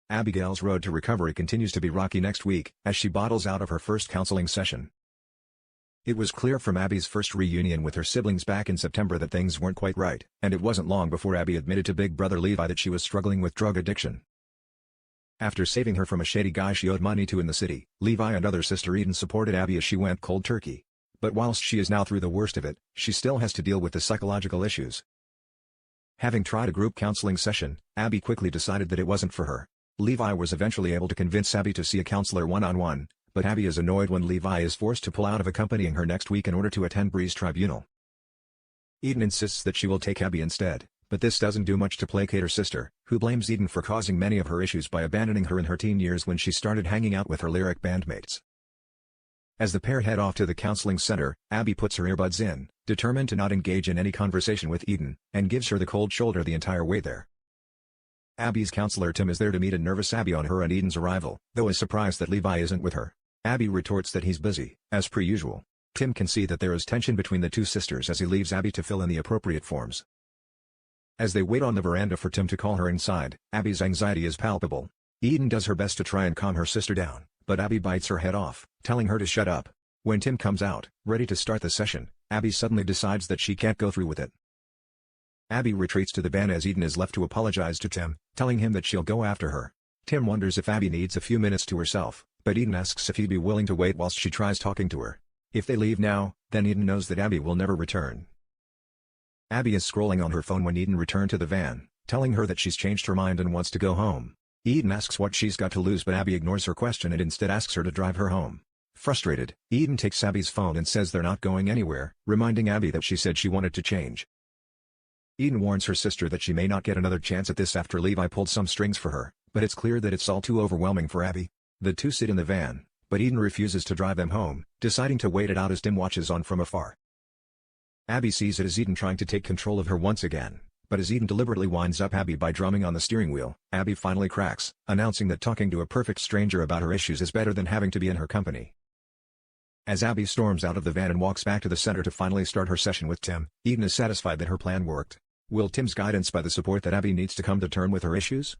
Abigail's road to recovery continues to be rocky next week, as she bottles out of her first counseling session. It was clear from Abby's first reunion with her siblings back in September that things weren't quite right, and it wasn't long before Abby admitted to big brother Levi that she was struggling with drug addiction. After saving her from a shady guy she owed money to in the city, Levi and other sister Eden supported Abby as she went cold turkey. But whilst she is now through the worst of it, she still has to deal with the psychological issues. Having tried a group counseling session, Abby quickly decided that it wasn't for her. Levi was eventually able to convince Abby to see a counselor one-on-one, but Abby is annoyed when Levi is forced to pull out of accompanying her next week in order to attend Bree's tribunal. Eden insists that she will take Abby instead, but this doesn't do much to placate her sister, who blames Eden for causing many of her issues by abandoning her in her teen years when she started hanging out with her lyric bandmates. As the pair head off to the counseling center, Abby puts her earbuds in, determined to not engage in any conversation with Eden, and gives her the cold shoulder the entire way there. Abby's counselor Tim is there to meet a nervous Abby on her and Eden's arrival, though is surprised that Levi isn't with her. Abby retorts that he's busy, as per usual. Tim can see that there is tension between the two sisters as he leaves Abby to fill in the appropriate forms. As they wait on the veranda for Tim to call her inside, Abby's anxiety is palpable. Eden does her best to try and calm her sister down, but Abby bites her head off, telling her to shut up. When Tim comes out, ready to start the session, Abby suddenly decides that she can't go through with it. Abby retreats to the van as Eden is left to apologize to Tim, telling him that she'll go after her. Tim wonders if Abby needs a few minutes to herself, but Eden asks if he'd be willing to wait whilst she tries talking to her. If they leave now, then Eden knows that Abby will never return. Abby is scrolling on her phone when Eden returned to the van, telling her that she's changed her mind and wants to go home. Eden asks what she's got to lose, but Abby ignores her question and instead asks her to drive her home. Frustrated, Eden takes Abby's phone and says they're not going anywhere, reminding Abby that she said she wanted to change. Eden warns her sister that she may not get another chance at this after Levi pulled some strings for her, but it's clear that it's all too overwhelming for Abby. The two sit in the van, but Eden refuses to drive them home, deciding to wait it out as Tim watches on from afar. Abby sees it as Eden trying to take control of her once again, but as Eden deliberately winds up Abby by drumming on the steering wheel, Abby finally cracks, announcing that talking to a perfect stranger about her issues is better than having to be in her company. As Abby storms out of the van and walks back to the center to finally start her session with Tim, Eden is satisfied that her plan worked. Will Tim's guidance buy the support that Abby needs to come to terms with her issues?